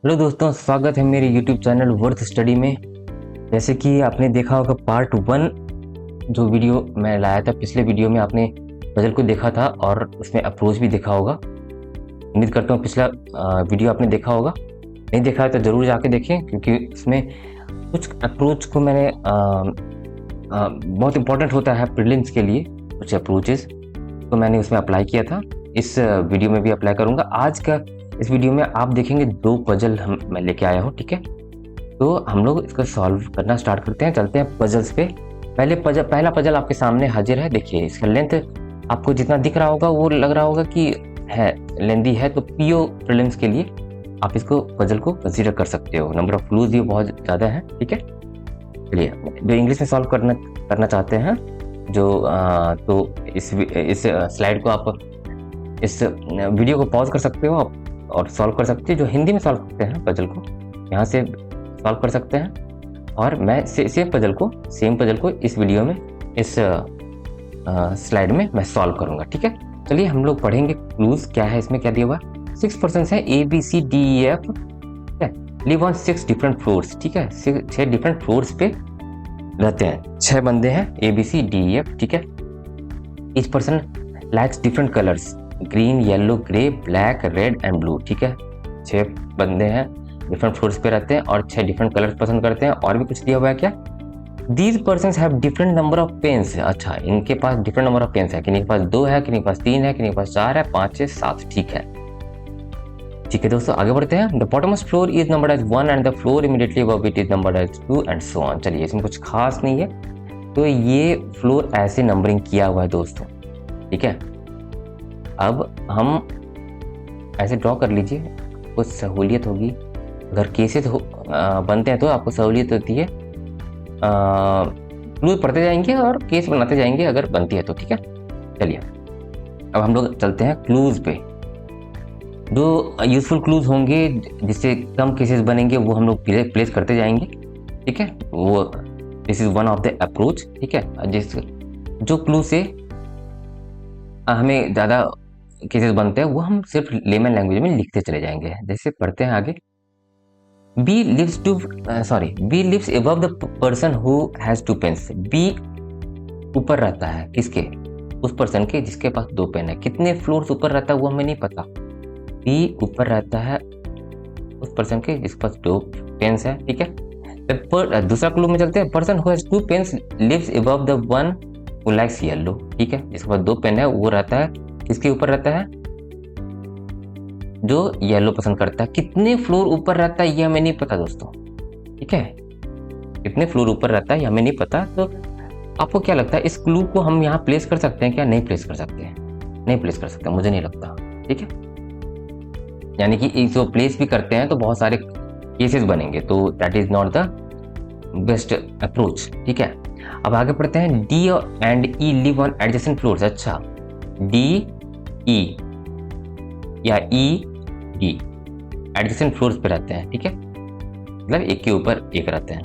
Hello दोस्तों, स्वागत है मेरे YouTube चैनल वर्थ स्टडी में। जैसे कि आपने देखा होगा पार्ट 1 जो वीडियो मैं लाया था, पिछले वीडियो में आपने पजल को देखा था और उसमें अप्रोच भी देखा होगा। उम्मीद करता हूँ पिछला वीडियो आपने देखा होगा। नहीं देखा है तो ज़रूर जाके देखें, क्योंकि इसमें कुछ अप्रोच को मैंने बहुत इंपॉर्टेंट होता है प्रीलिम्स के लिए, कुछ अप्रोचेस तो मैंने उसमें अप्लाई किया था। इस वीडियो में भी अप्लाई करूँगा। आज का इस वीडियो में आप देखेंगे 2 पजल मैं लेके आया हूँ, ठीक है। तो हम लोग इसको सॉल्व करना स्टार्ट करते हैं, चलते हैं पजल्स पे। पहला पजल आपके सामने हाजिर है। देखिए इसका लेंथ आपको जितना दिख रहा होगा वो लग रहा होगा कि है लेंदी है, तो पीओ प्रीलिम्स के लिए आप इसको पजल को कंसीडर कर सकते हो। नंबर ऑफ क्लूज ये बहुत ज़्यादा है, ठीक है। चलिए, जो इंग्लिश में सॉल्व करना चाहते हैं तो इस स्लाइड को आप इस वीडियो को पॉज कर सकते हो और सॉल्व कर सकते हो। जो हिंदी में सॉल्व करते हैं पजल को यहाँ से सॉल्व कर सकते हैं, और मैं सेम पजल को इस वीडियो में इस स्लाइड में मैं सॉल्व करूँगा, ठीक है। चलिए हम लोग पढ़ेंगे क्लूज क्या है, इसमें क्या दिया हुआ। 6 पर्सन्स हैं, ABCDEF, ठीक है। लिव ऑन 6 डिफरेंट फ्लोर्स, ठीक है। 6 डिफरेंट फ्लोर्स पे रहते हैं। 6 बंदे हैं, ABCDEF, ठीक है। Each person likes different colours, green, yellow, grey, black, red and blue, ठीक है। 6 बंदे हैं, डिफरेंट फ्लोर्स पे रहते हैं और 6 डिफरेंट कलर्स पसंद करते हैं। और भी कुछ दिया हुआ है क्या। These person have different number of pens. अच्छा, इनके पास डिफरेंट नंबर ऑफ पेन्स है। किन्हीं के पास 2 है, किन्हीं के पास 3 है, किन्हीं के पास 4 है, 5 6 7, ठीक है। ठीक है दोस्तों, आगे बढ़ते हैं। The bottommost floor is numbered as 1 and the floor immediately above it is numbered as 2 and so on. चलिए, इसमें कुछ खास नहीं है, तो ये फ्लोर ऐसे नंबरिंग किया हुआ है दोस्तों, ठीक है। अब हम ऐसे ड्रॉ कर लीजिए, कुछ सहूलियत होगी। अगर केसेस बनते हैं तो आपको सहूलियत होती है। क्लूज पढ़ते जाएंगे और केस बनाते जाएंगे अगर बनती है तो, ठीक है। चलिए अब हम लोग चलते हैं क्लूज पे। जो यूजफुल क्लूज होंगे जिससे कम केसेस बनेंगे वो हम लोग प्लेस करते जाएंगे, ठीक है। वो this is one of the approach, ठीक है। जो क्लू से हमें ज़्यादा केसेस बनते हैं वो हम सिर्फ लेमन लैंग्वेज में लिखते चले जाएंगे। जैसे पढ़ते हैं आगे। B lives above the person who has 2 pens. B ऊपर रहता है किसके, उस पर्सन के जिसके पास 2 पेन है। कितने फ्लोर्स ऊपर रहता है वो हमें नहीं पता। बी ऊपर रहता है उस पर्सन के जिसके पास 2 पेन्स है, ठीक है। दूसरा क्लू में चलते हैं। Person who has 2 pens lives above the one who likes yellow, ठीक है। जिसके पास 2 पेन है वो रहता है किसके ऊपर रहता है, जो येलो पसंद करता है। कितने फ्लोर ऊपर रहता है ये हमें नहीं पता दोस्तों, ठीक है। कितने फ्लोर ऊपर रहता है ये हमें नहीं पता। तो आपको क्या लगता है, इस क्लू को हम यहाँ प्लेस कर सकते हैं क्या। नहीं प्लेस कर सकते हैं, नहीं प्लेस कर सकते, मुझे नहीं लगता, ठीक है। यानी कि इसको प्लेस भी करते हैं तो बहुत सारे केसेस बनेंगे, तो that is not the best approach, ठीक है। अब आगे पढ़ते हैं। D and E live on adjacent floors. अच्छा, डी ई या ई डी एडजेसेंट फ्लोर्स पे रहते हैं, ठीक है। मतलब एक के ऊपर एक रहते हैं।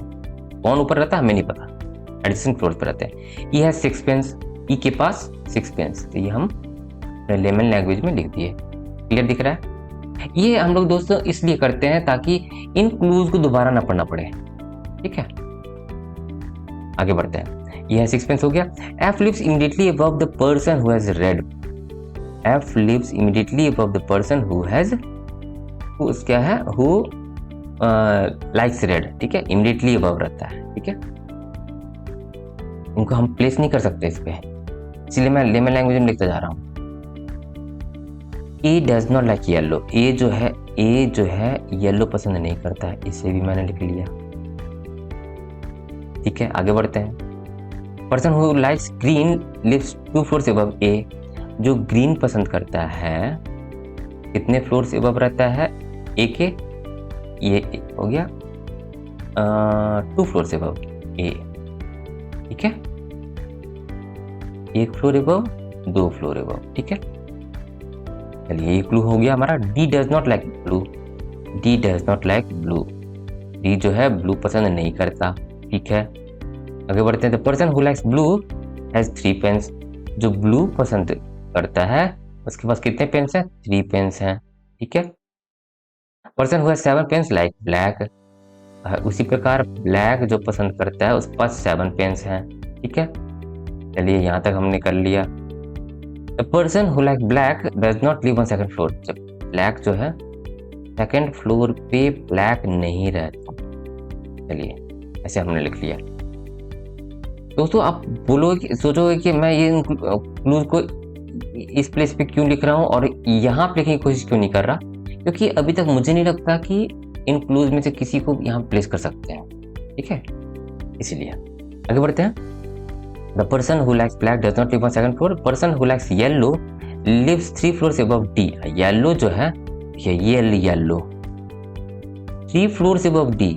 कौन ऊपर रहता है हमें नहीं पता, एडजेसेंट फ्लोर्स पे रहते हैं। ई है 6 पेन्स, ई के पास 6 पेन्स, तो ये हम लेमन लैंग्वेज में लिख दिए। क्लियर दिख रहा है। ये हम लोग दोस्तों इसलिए करते हैं ताकि इन क्लूज को दोबारा ना पढ़ना पड़े, ठीक है। आगे बढ़ते हैं। ये है 6 पेन्स हो गया। F lives immediately above the person who has red. F lives immediately above the person who क्या है, who likes red, ठीक है। immediately above रहता है, ठीक है। इनको हम प्लेस नहीं कर सकते इस पे, इसलिए मैं लेमन लैंग्वेज में लिखता जा रहा हूँ। A does not like yellow। A जो है येलो पसंद नहीं करता है, इसे भी मैंने लिख लिया, ठीक है। आगे बढ़ते हैं। Person who likes green lives 2 floors above A। जो ग्रीन पसंद करता है कितने फ्लोर से अबव रहता है, ए के, ये हो गया 2 फ्लोर से अबव ए, ठीक है। 1 फ्लोर अबव, 2 फ्लोर अबव, ठीक है। चलिए, ये क्लू हो गया हमारा। D does not like blue. D does not like blue, D जो है ब्लू पसंद नहीं करता, ठीक है। आगे बढ़ते हैं। The person who likes blue has 3 pens. जो ब्लू पसंद करता है उसके पास कितने पेन्स हैं, 3 पेन्स हैं, ठीक है। Person who has 7 pens like black, उसी प्रकार ब्लैक जो पसंद करता है उसके पास 7 पेन्स हैं। ठीक है, चलिए यहाँ तक हमने कर लिया। The person who like black does not live on second floor, जब ब्लैक जो है सेकंड फ्लोर पे ब्लैक नहीं रहता। चलिए ऐसे हमने लिख लिया। दोस्तों आप बोलोगे, सोचोगे कि मैं ये क्लूज को इस प्लेस पे क्यों लिख रहा हूँ और यहाँ पे लिखने की कोशिश क्यों नहीं कर रहा, क्योंकि अभी तक मुझे नहीं लगता कि इन क्लूज में से किसी को यहाँ प्लेस कर सकते हैं। ठीक है, इसीलिए आगे बढ़ते हैं। The person who likes black does not live on second floor, person who likes yellow lives 3 floors above D. Yellow जो है ये yellow 3 floors above D,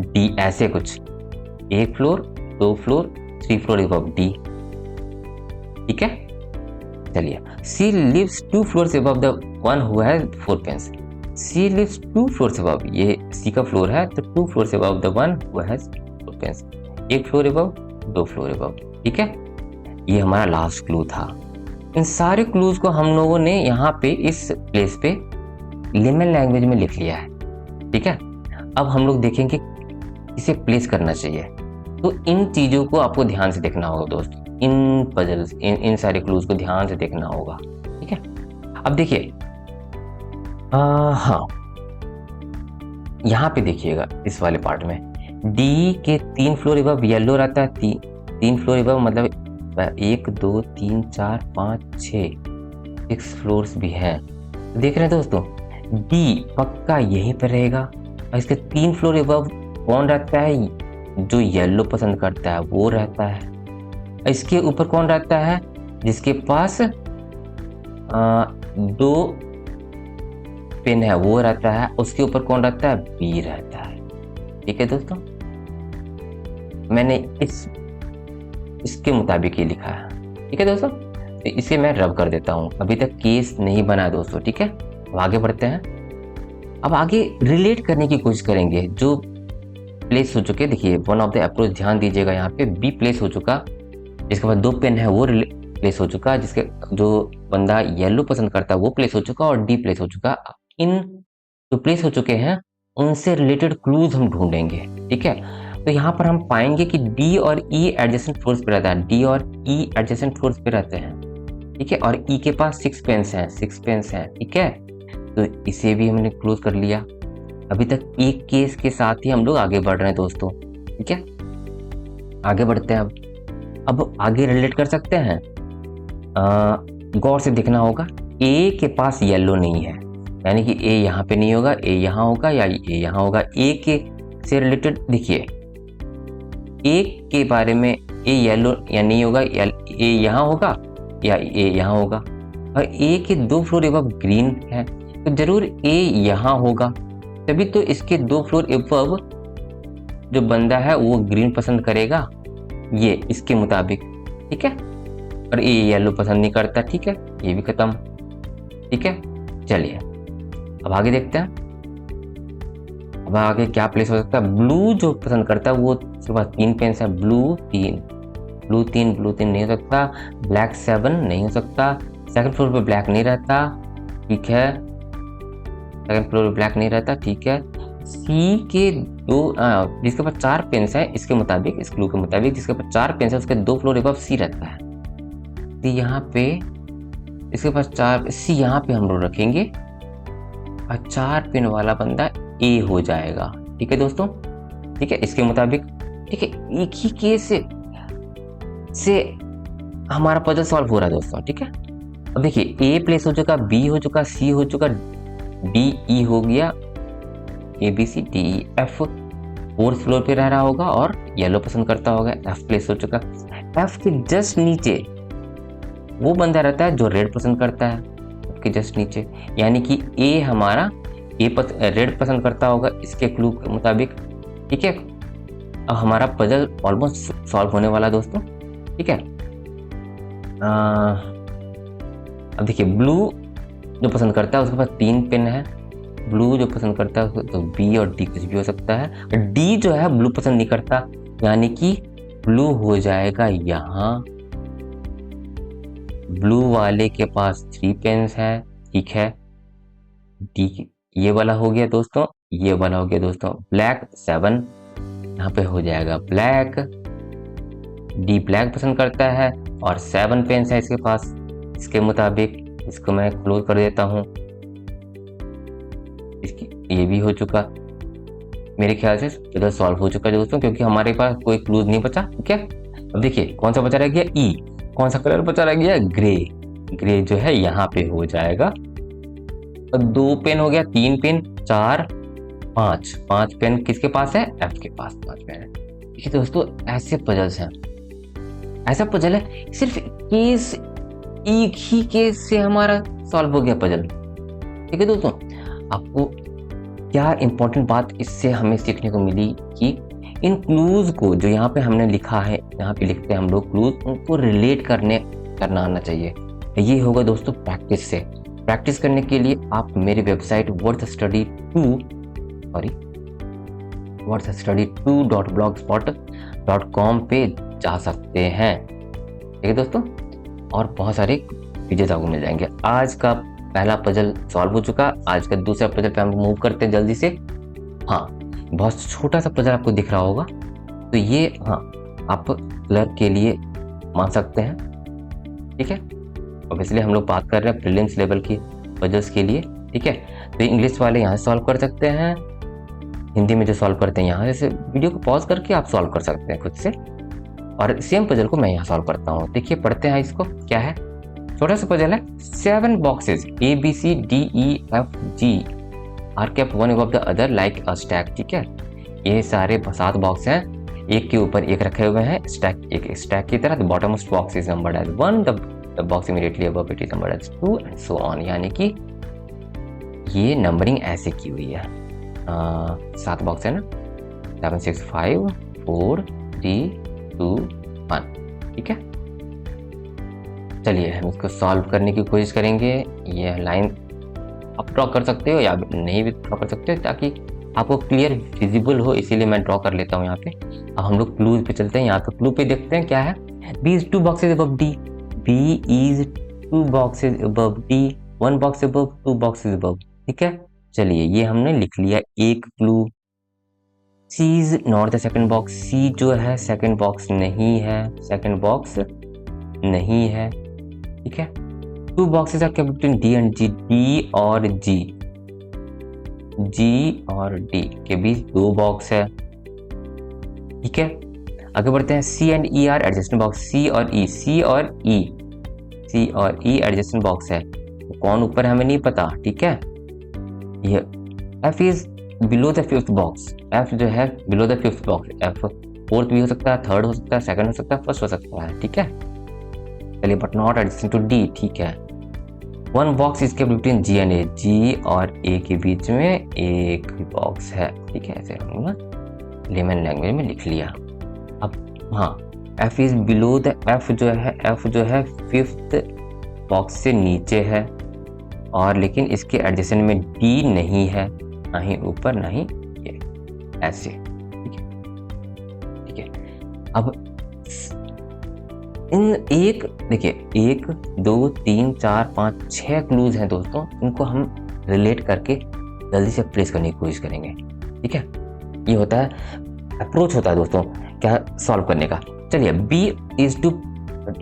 D ऐसे कुछ 1 floor 2 floor 3 floor above D. ठीक है, चलिए। C lives 2 floors above the one who has 4 pens. C lives 2 floors above, ये C का फ्लोर है तो 2 floors above the one who has 4 pens, 1 floor above 2 floor above. ठीक है, ये हमारा लास्ट क्लू था। इन सारे क्लूज को हम लोगों ने यहाँ पे इस प्लेस पे लेमन लैंग्वेज में लिख लिया है। ठीक है, अब हम लोग देखेंगे इसे प्लेस करना चाहिए। तो इन चीजों को आपको ध्यान से देखना होगा दोस्तों, इन पजल्स इन सारे क्लूज को ध्यान से देखना होगा। ठीक है, अब देखिए हाँ, यहाँ पे देखिएगा इस वाले पार्ट में डी के 3 फ्लोर अबव येलो रहता है। 3 फ्लोर अबव मतलब 1 2 3 4 5 6 फ्लोर्स भी हैं। देख रहे हैं दोस्तों, डी पक्का यहीं पर रहेगा और इसके 3 फ्लोर अबव कौन रहता है, जो येलो पसंद करता है वो रहता है। इसके ऊपर कौन रहता है, जिसके पास 2 पेन है वो रहता है। उसके ऊपर कौन रहता है, बी रहता है। ठीक है दोस्तों, मैंने इसके मुताबिक ये लिखा है। ठीक है दोस्तों, तो इसे मैं रब कर देता हूँ, अभी तक केस नहीं बना दोस्तों। ठीक है, अब आगे बढ़ते हैं। अब आगे रिलेट करने की कोशिश करेंगे जो प्लेस हो चुके। देखिए वन ऑफ द अप्रोच, ध्यान दीजिएगा, यहाँ पे बी प्लेस हो चुका, जिसके बाद 2 पेन है वो प्लेस हो चुका, जिसके जो बंदा येलो पसंद करता है वो प्लेस हो चुका और डी प्लेस हो चुका। इन जो प्लेस हो चुके हैं उनसे रिलेटेड क्लूज हम ढूंढेंगे। ठीक है, तो यहाँ पर हम पाएंगे कि डी और ई एडजेसेंट फ्लोर्स पे रहता है, डी और ई एडजेसेंट फ्लोर्स पे रहते हैं। ठीक है, और ई के पास 6 पेन्स हैं, 6 पेन्स हैं। ठीक है, तो इसे भी हमने क्लोज कर लिया। अभी तक एक केस के साथ ही हम लोग आगे बढ़ रहे हैं दोस्तों। ठीक है, आगे बढ़ते हैं। अब आगे रिलेट कर सकते हैं, गौर से देखना होगा। ए के पास येलो नहीं है, यानी कि ए यहाँ पे नहीं होगा, ए यहाँ होगा या ए यहाँ होगा। ए के से रिलेटेड देखिए, ए के बारे में ए येलो या नहीं होगा, या ए यहाँ होगा या ए यहाँ होगा। और ए के 2 फ्लोर अबव ग्रीन है तो जरूर ए यहाँ होगा, तभी तो इसके 2 फ्लोर अबव जो बंदा है वो ग्रीन पसंद करेगा, ये इसके मुताबिक। ठीक है, और ए येलो पसंद नहीं करता। ठीक है, ये भी खत्म। ठीक है, चलिए अब आगे देखते हैं। अब आगे क्या प्लेस हो सकता है। ब्लू जो पसंद करता है वो, उसके पास 3 पेन्स है, ब्लू 3 नहीं हो सकता। ब्लैक 7 नहीं हो सकता, सेकंड फ्लोर पे ब्लैक नहीं रहता। ठीक है, सेकंड फ्लोर पे ब्लैक नहीं रहता। ठीक है, सी के 2 जिसके पास 4 पेन्स है, इसके मुताबिक, इस क्लू के मुताबिक जिसके पास 4 पेन्स है उसके 2 फ्लोर अबव सी रहता है। सी यहाँ पे, इसके पास 4, सी यहाँ पे हम लोग रखेंगे और 4 पेन वाला बंदा ए हो जाएगा। ठीक है दोस्तों, ठीक है, इसके मुताबिक। ठीक है, एक ही केस से हमारा पजल सॉल्व हो रहा है दोस्तों। ठीक है, अब देखिए ए प्लेस हो चुका, बी हो चुका, सी हो चुका, डी ई हो गया, A B C D E F 4th floor पे रह रहा होगा और येलो पसंद करता होगा। एफ प्लेस हो चुका, एफ के जस्ट नीचे वो बंदा रहता है जो रेड पसंद करता है, एफ के जस्ट नीचे, यानी कि ए हमारा रेड पसंद करता होगा इसके क्लू के मुताबिक। ठीक है, अब हमारा पजल ऑलमोस्ट सॉल्व होने वाला दोस्तों। ठीक है, अब देखिए ब्लू जो पसंद करता है उसके पास 3 पेन है। ब्लू जो पसंद करता है तो बी और डी कुछ भी हो सकता है। डी जो है ब्लू पसंद नहीं करता, यानी कि ब्लू हो जाएगा यहाँ। ब्लू वाले के पास 3 पेन्स है। ठीक है, डी ये वाला हो गया दोस्तों, ये वाला हो गया दोस्तों ब्लैक 7, यहाँ पे हो जाएगा ब्लैक, डी ब्लैक पसंद करता है और 7 पेन्स है इसके पास। इसके मुताबिक इसको मैं क्लोज कर देता हूँ, इसकी ये भी हो चुका। मेरे ख्याल से पजल सॉल्व हो चुका है दोस्तों, क्योंकि हमारे पास कोई क्लूज नहीं बचा। ठीक है, अब देखिए कौन सा बचा रह गया, ई। कौन सा कलर बचा रह गया, ग्रे। ग्रे जो है यहाँ पे हो जाएगा। तो 2 पेन हो गया, 3 पेन, 4, 5 पेन किसके पास है, एफ के पास 5 पेन है। ठीक है दोस्तों, ऐसे पजल्स हैं, ऐसा पजल है सिर्फ केस, एक ही केस से हमारा सॉल्व हो गया पजल। ठीक है दोस्तों, आपको क्या इंपॉर्टेंट बात इससे हमें सीखने को मिली कि इन क्लूज को जो यहाँ पे हमने लिखा है, यहाँ पे लिखते हैं हम लोग क्लूज, उनको रिलेट करना आना चाहिए। ये होगा दोस्तों प्रैक्टिस से। प्रैक्टिस करने के लिए आप मेरी वेबसाइट wordstudy2.blogspot.com पे जा सकते हैं। ठीक है दोस्तों, और बहुत सारे वीडियोज आपको मिल जाएंगे। आज का पहला पजल सॉल्व हो चुका, आज का दूसरा पजल पे हम मूव करते हैं जल्दी से। हाँ, बहुत छोटा सा पजल आपको दिख रहा होगा, तो ये हाँ आप क्लर्क के लिए मान सकते हैं। ठीक है, अब इसलिए हम लोग बात कर रहे हैं प्रीलिम्स लेवल की पजल्स के लिए। ठीक है, तो इंग्लिश वाले यहाँ से सॉल्व कर सकते हैं, हिंदी में जो सॉल्व करते हैं यहाँ से वीडियो को पॉज करके आप सॉल्व कर सकते हैं खुद से, और सेम पजल को मैं यहाँ सॉल्व करता हूँ। देखिए पढ़ते हैं इसको, क्या है, छोटा सा पजल है। 7 boxes ABCDEFG are kept one above the other like a stack. ठीक है, ये सारे 7 बॉक्स हैं, एक के ऊपर एक रखे हुए हैं, स्टैक एक स्टैक की तरह। The bottom most box is numbered as 1, the box immediately above it is numbered as 2 and so on. यानी कि ये नंबरिंग ऐसे की हुई है। 7 बॉक्स है ना, 7 6 5 4 3 2 1। ठीक है, चलिए हम इसको सॉल्व करने की कोशिश करेंगे। ये लाइन आप ड्रॉ कर सकते हो या नहीं भी ड्रॉ कर सकते हो, ताकि आपको क्लियर विजिबल हो, इसीलिए मैं ड्रॉ कर लेता हूँ यहाँ पे। अब हम लोग क्लूज पे चलते हैं। यहाँ पे क्लू पे देखते हैं क्या है। B is 2 boxes above D, B is 2 boxes above D, 1 box above, 2 boxes above। ठीक है, चलिए ये हमने लिख लिया एक clue. C is not the second box, C जो है सेकंड बॉक्स नहीं है, सेकंड बॉक्स नहीं है। ठीक है, 2 boxes are kept between D and G, D और G, G और D के बीच 2 बॉक्स है। ठीक है, आगे बढ़ते हैं। C and E are adjacent box, C और E, C और E adjacent box है। तो कौन ऊपर हमें नहीं पता। ठीक है, ये F is below the 5th box, F जो है below the 5th box, F 4th भी हो सकता है, 3rd हो सकता है, 2nd हो सकता है, 1st हो सकता है। ठीक है, चलिए but not adjacent to D। ठीक है, 1 box is kept between G and A, G और A के बीच में एक बॉक्स है। ठीक है, ऐसे हम ना लेमन लैंग्वेज में लिख लिया। अब हाँ, F is below the, F जो है 5th बॉक्स से नीचे है, और लेकिन इसके एडजेसेंट में D नहीं है, ना ही ऊपर ना ही ये, ऐसे। ठीक है, ठीक है, अब इन एक देखिए 1 2 3 4 5 6 क्लूज हैं दोस्तों, इनको हम रिलेट करके जल्दी से प्लेस करने की कोशिश करेंगे। ठीक है, ये होता है अप्रोच होता है दोस्तों क्या सॉल्व करने का। चलिए B is 2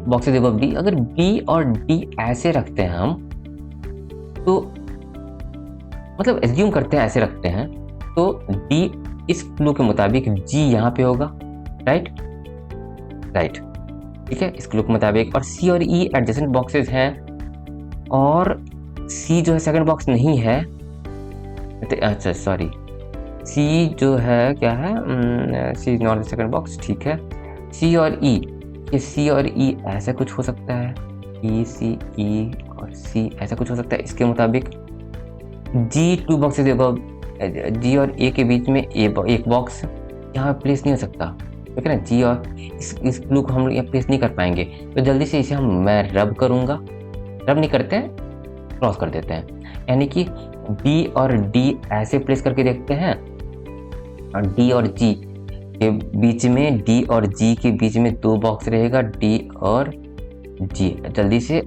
boxes above D, अगर B और D ऐसे रखते हैं हम, तो मतलब एज्यूम करते हैं ऐसे रखते हैं, तो D इस क्लू के मुताबिक G यहाँ पे होगा, राइट। ठीक है, इस क्लू के मुताबिक। और C और E एडजेसेंट बॉक्सेस हैं, और C जो है सेकंड बॉक्स नहीं है। अच्छा सॉरी, C जो है क्या है, C is not the second box. ठीक है, C और E, ये C और E ऐसा कुछ हो सकता है, E C E और C ऐसा कुछ हो सकता है। इसके मुताबिक G 2 बॉक्सेस अबव, G और A के बीच में एक बॉक्स यहाँ प्लेस नहीं हो सकता। ठीक है ना, G और इस क्लू को हम यहाँ प्लेस नहीं कर पाएंगे, तो जल्दी से इसे मैं रब करूँगा। रब नहीं करते हैं, क्रॉस कर देते हैं, यानी कि B और D ऐसे प्लेस करके देखते हैं, और D और G के बीच में, D और G के बीच में 2 बॉक्स रहेगा, D और G। जल्दी से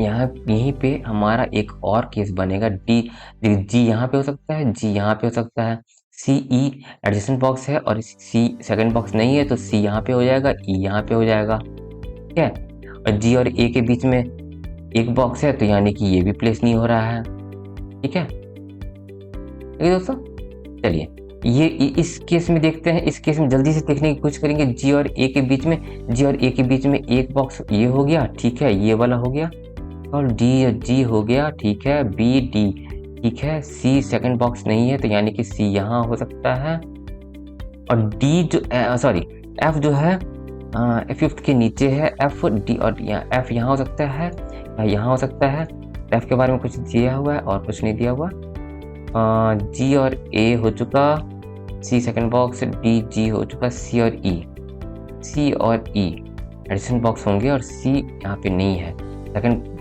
यहाँ यहीं पे हमारा एक और केस बनेगा डी, जी यहाँ पे हो सकता है, जी यहाँ पे हो सकता है, सी ई एडजेसेंट बॉक्स है और सी सेकंड बॉक्स नहीं है तो सी यहाँ पे हो जाएगा, ई यहाँ पे हो जाएगा, ठीक है। और जी और ए के बीच में एक बॉक्स है तो यानी कि ये भी प्लेस नहीं हो रहा है, ठीक है। ठीक है दोस्तों, चलिए ये इस केस में देखते हैं। इस केस में जल्दी से देखने की कोशिश करेंगे। जी और ए के बीच में, जी और ए के बीच में एक बॉक्स ये हो गया, ठीक है, ये वाला हो गया, और डी और जी हो गया, ठीक है, बी डी, ठीक है, सी सेकंड बॉक्स नहीं है तो यानी कि सी यहाँ हो सकता है, और डी जो सॉरी एफ जो है फिफ्थ के नीचे है, एफ डी और एफ यहाँ हो सकता है या यहाँ हो सकता है। एफ के बारे में कुछ दिया हुआ है और कुछ नहीं दिया हुआ। जी और ए हो चुका, सी सेकंड बॉक्स, डी जी हो चुका, सी और ई, सी और ई एडिशन बॉक्स होंगे और सी यहाँ पे नहीं है,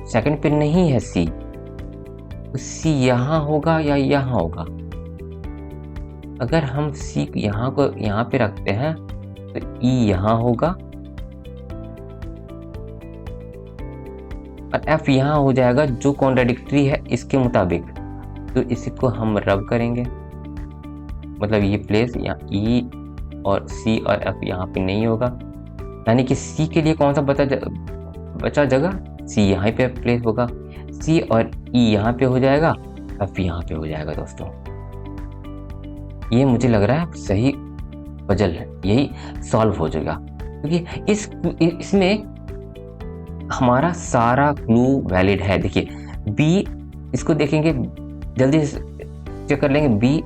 सेकंड पे नहीं है सी, तो सी यहाँ होगा या यहाँ होगा। अगर हम सी यहाँ को यहाँ पे रखते हैं तो ई यहाँ होगा और एफ यहाँ हो जाएगा, जो कॉन्ट्राडिक्टरी है इसके मुताबिक, तो इसको हम रब करेंगे, मतलब ये प्लेस यहाँ ई और सी और एफ यहाँ पे नहीं होगा, यानी कि सी के लिए कौन सा बचा जगह, सी यहाँ पे प्लेस होगा, सी और ई यहाँ पे हो जाएगा, एफ यहाँ पे हो जाएगा। दोस्तों ये मुझे लग रहा है सही पजल है, यही सॉल्व हो जाएगा, क्योंकि इसमें हमारा सारा क्लू वैलिड है। देखिए बी, इसको देखेंगे जल्दी से चेक कर लेंगे, बी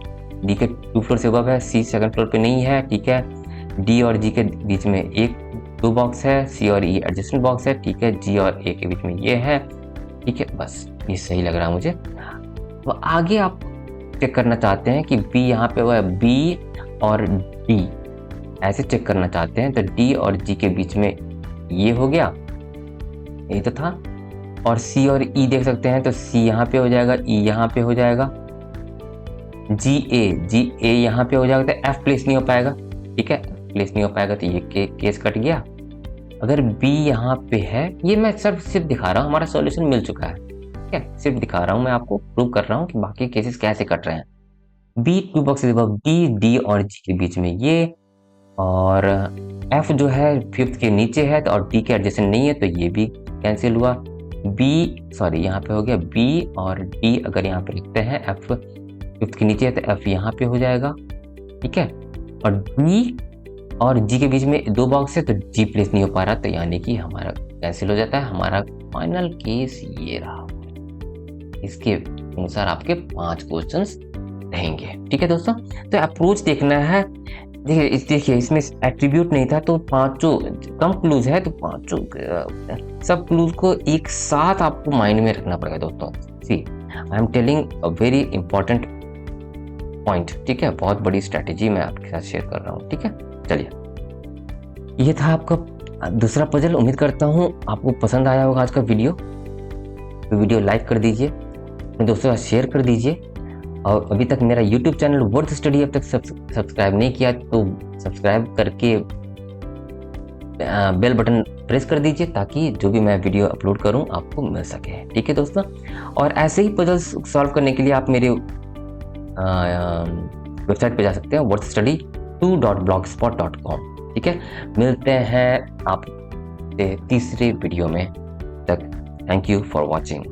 डी के 2 फ्लोर से अबव है, सी सेकंड फ्लोर पे नहीं है, ठीक है, डी और जी के बीच में दो बॉक्स है, सी और ई एडजस्टमेंट बॉक्स है, ठीक है, जी और ए के बीच में ये है, ठीक है, बस ये सही लग रहा है मुझे। तो आगे आप चेक करना चाहते हैं कि बी यहाँ पे हुआ है, बी और डी ऐसे चेक करना चाहते हैं तो डी और जी के बीच में ये हो गया, ये तो था, और सी और ई देख सकते हैं तो सी यहाँ पे हो जाएगा, ई यहाँ पे हो जाएगा, जी ए यहाँ पे हो जाएगा, तो एफ प्लेस नहीं हो पाएगा, ठीक है, प्लेस नहीं हो पाएगा तो ये केस कट गया। अगर बी यहाँ पे है, ये मैं सिर्फ दिखा रहा हूँ, हमारा सॉल्यूशन मिल चुका है, ठीक है, सिर्फ दिखा रहा हूँ, मैं आपको प्रूव कर रहा हूँ कि बाकी केसेस कैसे कट रहे हैं। B 2 boxes above, B D और जी के बीच में ये, और एफ जो है फिफ्थ के नीचे है तो और डी के एडजेसेंट नहीं है तो ये भी कैंसिल हुआ। बी सॉरी यहाँ पे हो गया, बी और डी अगर यहाँ पे लिखते हैं, एफ फिफ्थ के नीचे है तो एफ यहाँ पे हो जाएगा, ठीक है, और डी और जी के बीच में 2 बॉक्स है तो जी प्लेस नहीं हो पा रहा, तो यानी कि हमारा कैंसिल हो जाता है। हमारा फाइनल केस ये रहा, इसके अनुसार आपके 5 क्वेश्चंस रहेंगे, ठीक है दोस्तों। तो अप्रोच देखना है, देखिए इसमें एट्रीब्यूट नहीं था तो 5 कम क्लूज है तो 5 सब क्लूज को एक साथ आपको माइंड में रखना पड़ेगा दोस्तों। See I am telling a very important point, ठीक है, बहुत बड़ी स्ट्रेटेजी मैं आपके साथ शेयर कर रहा हूँ, ठीक है। चलिए ये था आपका दूसरा पजल। उम्मीद करता हूँ आपको पसंद आया होगा आज का वीडियो, तो वीडियो लाइक कर दीजिए, अपने दोस्तों का शेयर कर दीजिए, और अभी तक मेरा YouTube चैनल वर्थ स्टडी अब तक सब्सक्राइब नहीं किया तो सब्सक्राइब करके बेल बटन प्रेस कर दीजिए ताकि जो भी मैं वीडियो अपलोड करूं आपको मिल सके, ठीक है दोस्तों। और ऐसे ही पजल्स सॉल्व करने के लिए आप मेरे वेबसाइट पे जा सकते हैं, worthstudy2.blogspot.com, ठीक है। मिलते हैं आप तीसरे वीडियो में, तक थैंक यू फॉर वॉचिंग।